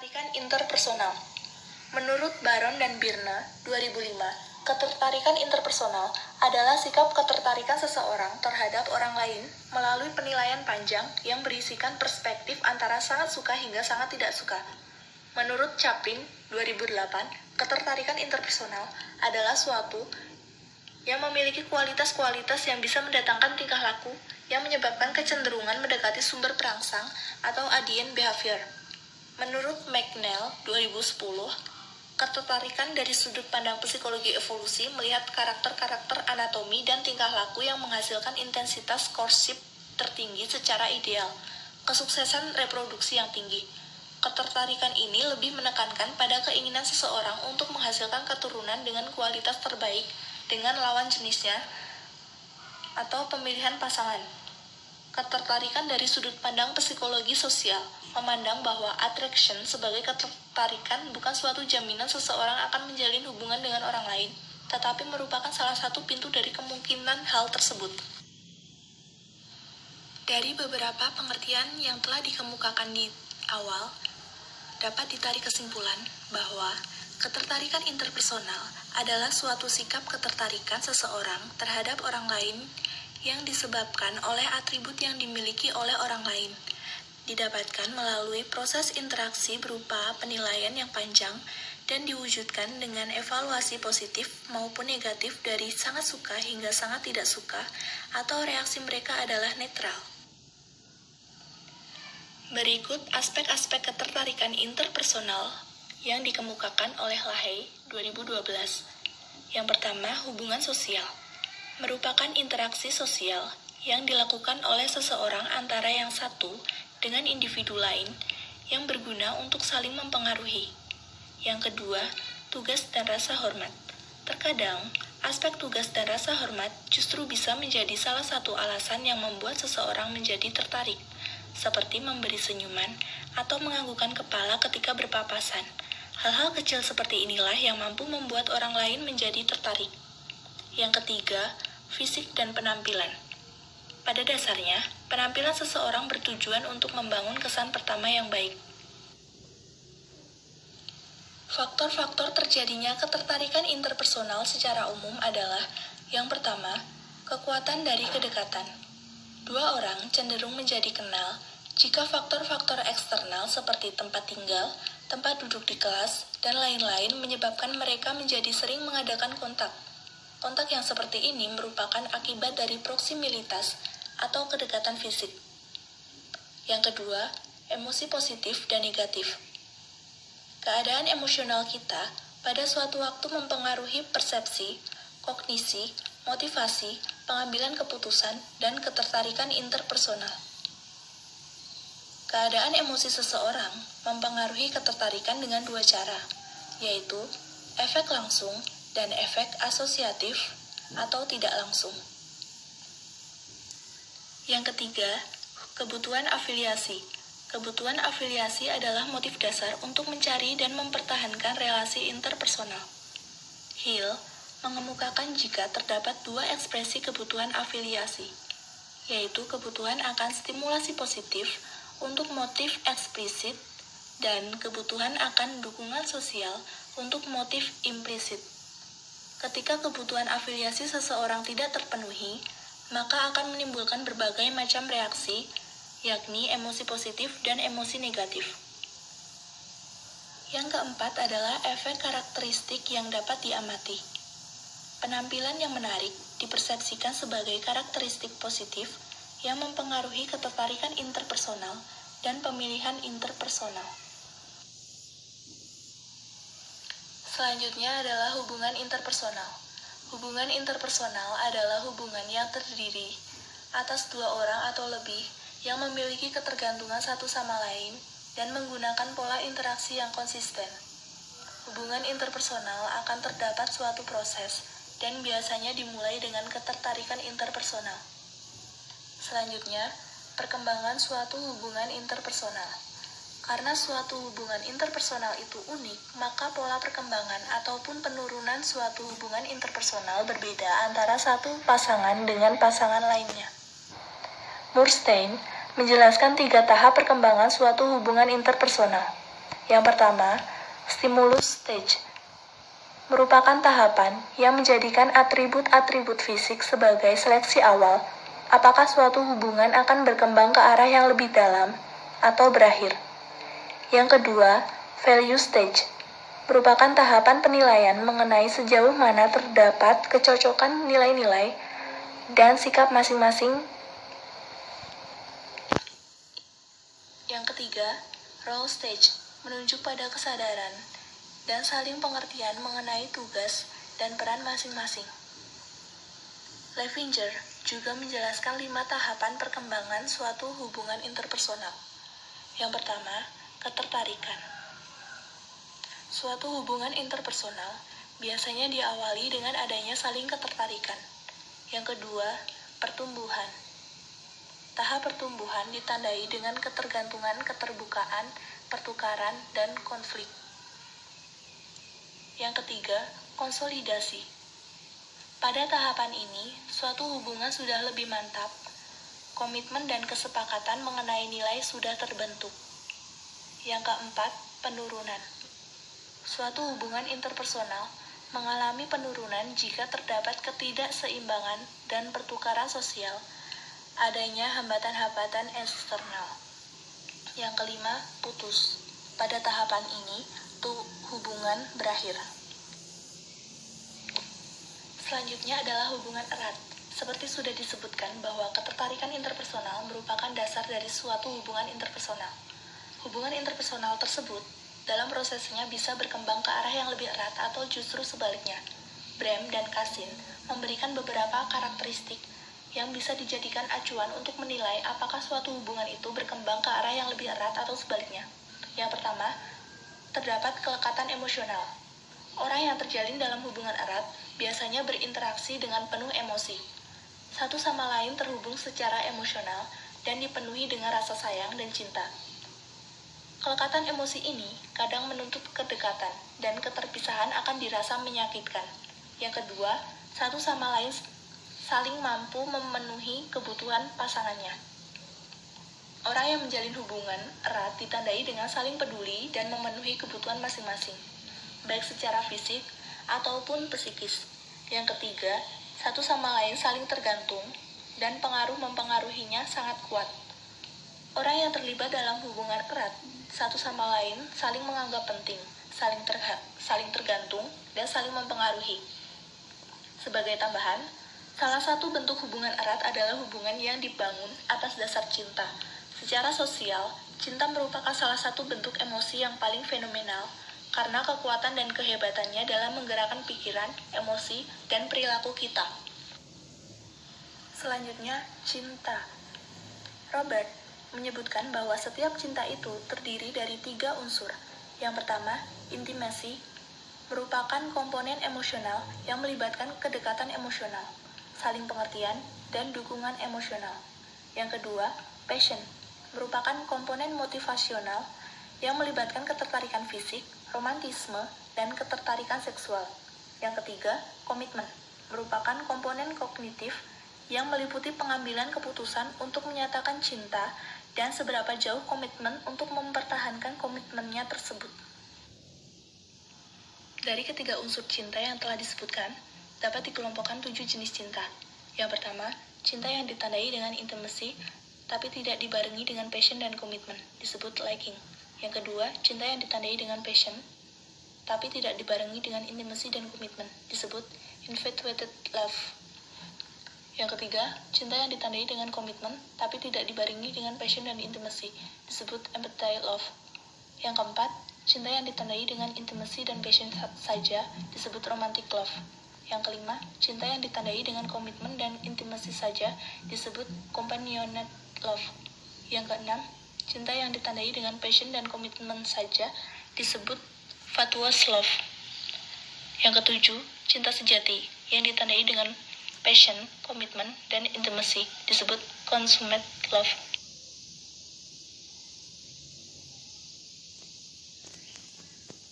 Ketertarikan interpersonal. Menurut Baron dan Birna, 2005, ketertarikan interpersonal adalah sikap ketertarikan seseorang terhadap orang lain melalui penilaian panjang yang berisikan perspektif antara sangat suka hingga sangat tidak suka. Menurut Chaplin, 2008, ketertarikan interpersonal adalah suatu yang memiliki kualitas-kualitas yang bisa mendatangkan tingkah laku yang menyebabkan kecenderungan mendekati sumber perangsang atau audience behavior. Menurut McNeil, 2010, ketertarikan dari sudut pandang psikologi evolusi melihat karakter-karakter anatomi dan tingkah laku yang menghasilkan intensitas courtship tertinggi secara ideal, kesuksesan reproduksi yang tinggi. Ketertarikan ini lebih menekankan pada keinginan seseorang untuk menghasilkan keturunan dengan kualitas terbaik dengan lawan jenisnya atau pemilihan pasangan. Ketertarikan dari sudut pandang psikologi sosial memandang bahwa attraction sebagai ketertarikan bukan suatu jaminan seseorang akan menjalin hubungan dengan orang lain, tetapi merupakan salah satu pintu dari kemungkinan hal tersebut. Dari beberapa pengertian yang telah dikemukakan di awal, dapat ditarik kesimpulan bahwa ketertarikan interpersonal adalah suatu sikap ketertarikan seseorang terhadap orang lain yang disebabkan oleh atribut yang dimiliki oleh orang lain, didapatkan melalui proses interaksi berupa penilaian yang panjang dan diwujudkan dengan evaluasi positif maupun negatif dari sangat suka hingga sangat tidak suka, atau reaksi mereka adalah netral. Berikut aspek-aspek ketertarikan interpersonal yang dikemukakan oleh Lahey 2012. Yang pertama, hubungan sosial. Merupakan interaksi sosial yang dilakukan oleh seseorang antara yang satu dengan individu lain yang berguna untuk saling mempengaruhi. Yang kedua, tugas dan rasa hormat. Terkadang, aspek tugas dan rasa hormat justru bisa menjadi salah satu alasan yang membuat seseorang menjadi tertarik, seperti memberi senyuman atau menganggukkan kepala ketika berpapasan. Hal-hal kecil seperti inilah yang mampu membuat orang lain menjadi tertarik. Yang ketiga, fisik dan penampilan. Pada dasarnya, penampilan seseorang bertujuan untuk membangun kesan pertama yang baik. Faktor-faktor terjadinya ketertarikan interpersonal secara umum adalah: yang pertama, kekuatan dari kedekatan. Dua orang cenderung menjadi kenal jika faktor-faktor eksternal seperti tempat tinggal, tempat duduk di kelas, dan lain-lain menyebabkan mereka menjadi sering mengadakan kontak. Kontak yang seperti ini merupakan akibat dari proksimilitas atau kedekatan fisik. Yang kedua, emosi positif dan negatif. Keadaan emosional kita pada suatu waktu mempengaruhi persepsi, kognisi, motivasi, pengambilan keputusan, dan ketertarikan interpersonal. Keadaan emosi seseorang mempengaruhi ketertarikan dengan dua cara, yaitu efek langsung dan efek asosiatif atau tidak langsung. Yang ketiga, kebutuhan afiliasi. Kebutuhan afiliasi adalah motif dasar untuk mencari dan mempertahankan relasi interpersonal. Hill mengemukakan jika terdapat dua ekspresi kebutuhan afiliasi, yaitu kebutuhan akan stimulasi positif untuk motif eksplisit dan kebutuhan akan dukungan sosial untuk motif implisit. Ketika kebutuhan afiliasi seseorang tidak terpenuhi, maka akan menimbulkan berbagai macam reaksi, yakni emosi positif dan emosi negatif. Yang keempat adalah efek karakteristik yang dapat diamati. Penampilan yang menarik dipersepsikan sebagai karakteristik positif yang mempengaruhi ketertarikan interpersonal dan pemilihan interpersonal. Selanjutnya adalah hubungan interpersonal. Hubungan interpersonal adalah hubungan yang terdiri atas dua orang atau lebih yang memiliki ketergantungan satu sama lain dan menggunakan pola interaksi yang konsisten. Hubungan interpersonal akan terdapat suatu proses dan biasanya dimulai dengan ketertarikan interpersonal. Selanjutnya, perkembangan suatu hubungan interpersonal. Karena suatu hubungan interpersonal itu unik, maka pola perkembangan ataupun penurunan suatu hubungan interpersonal berbeda antara satu pasangan dengan pasangan lainnya. Murstein menjelaskan 3 tahap perkembangan suatu hubungan interpersonal. Yang pertama, stimulus stage merupakan tahapan yang menjadikan atribut-atribut fisik sebagai seleksi awal, apakah suatu hubungan akan berkembang ke arah yang lebih dalam atau berakhir. Yang kedua, value stage merupakan tahapan penilaian mengenai sejauh mana terdapat kecocokan nilai-nilai dan sikap masing-masing. Yang ketiga, role stage menunjuk pada kesadaran dan saling pengertian mengenai tugas dan peran masing-masing. Levinger juga menjelaskan 5 tahapan perkembangan suatu hubungan interpersonal. Yang pertama, ketertarikan. Suatu hubungan interpersonal biasanya diawali dengan adanya saling ketertarikan. Yang kedua, pertumbuhan. Tahap pertumbuhan ditandai dengan ketergantungan, keterbukaan, pertukaran, dan konflik. Yang ketiga, konsolidasi. Pada tahapan ini, suatu hubungan sudah lebih mantap. Komitmen dan kesepakatan mengenai nilai sudah terbentuk. Yang keempat, penurunan. Suatu hubungan interpersonal mengalami penurunan jika terdapat ketidakseimbangan dan pertukaran sosial, adanya hambatan-hambatan eksternal. Yang kelima, putus. Pada tahapan ini, hubungan berakhir. Selanjutnya adalah hubungan erat. Seperti sudah disebutkan bahwa ketertarikan interpersonal merupakan dasar dari suatu hubungan interpersonal. Hubungan interpersonal tersebut dalam prosesnya bisa berkembang ke arah yang lebih erat atau justru sebaliknya. Brehm dan Cassin memberikan beberapa karakteristik yang bisa dijadikan acuan untuk menilai apakah suatu hubungan itu berkembang ke arah yang lebih erat atau sebaliknya. Yang pertama, terdapat kelekatan emosional. Orang yang terjalin dalam hubungan erat biasanya berinteraksi dengan penuh emosi. Satu sama lain terhubung secara emosional dan dipenuhi dengan rasa sayang dan cinta. Kelekatan emosi ini kadang menuntut kedekatan dan keterpisahan akan dirasa menyakitkan. Yang kedua, satu sama lain saling mampu memenuhi kebutuhan pasangannya. Orang yang menjalin hubungan erat ditandai dengan saling peduli dan memenuhi kebutuhan masing-masing, baik secara fisik ataupun psikis. Yang ketiga, satu sama lain saling tergantung dan pengaruh mempengaruhinya sangat kuat. Orang yang terlibat dalam hubungan erat satu sama lain saling menganggap penting, saling tergantung, dan saling mempengaruhi. Sebagai tambahan, salah satu bentuk hubungan erat adalah hubungan yang dibangun atas dasar cinta. Secara sosial, cinta merupakan salah satu bentuk emosi yang paling fenomenal karena kekuatan dan kehebatannya dalam menggerakkan pikiran, emosi, dan perilaku kita. Selanjutnya, cinta. Robert menyebutkan bahwa setiap cinta itu terdiri dari 3 unsur. Yang pertama, intimasi, merupakan komponen emosional yang melibatkan kedekatan emosional, saling pengertian, dan dukungan emosional. Yang kedua, passion, merupakan komponen motivasional yang melibatkan ketertarikan fisik, romantisme, dan ketertarikan seksual. Yang ketiga, komitmen, merupakan komponen kognitif yang meliputi pengambilan keputusan untuk menyatakan cinta dan seberapa jauh komitmen untuk mempertahankan komitmennya tersebut. Dari ketiga unsur cinta yang telah disebutkan, dapat dikelompokkan 7 jenis cinta. Yang pertama, cinta yang ditandai dengan intimacy, tapi tidak dibarengi dengan passion dan komitmen, disebut liking. Yang kedua, cinta yang ditandai dengan passion, tapi tidak dibarengi dengan intimacy dan komitmen, disebut infatuated love. Yang ketiga, cinta yang ditandai dengan komitmen, tapi tidak dibarengi dengan passion dan intimacy, disebut empathy love. Yang keempat, cinta yang ditandai dengan intimacy dan passion saja, disebut romantic love. Yang kelima, cinta yang ditandai dengan komitmen dan intimacy saja, disebut companionate love. Yang keenam, cinta yang ditandai dengan passion dan komitmen saja, disebut fatuous love. Yang ketujuh, cinta sejati, yang ditandai dengan passion, komitmen, dan intimacy, disebut consummate love.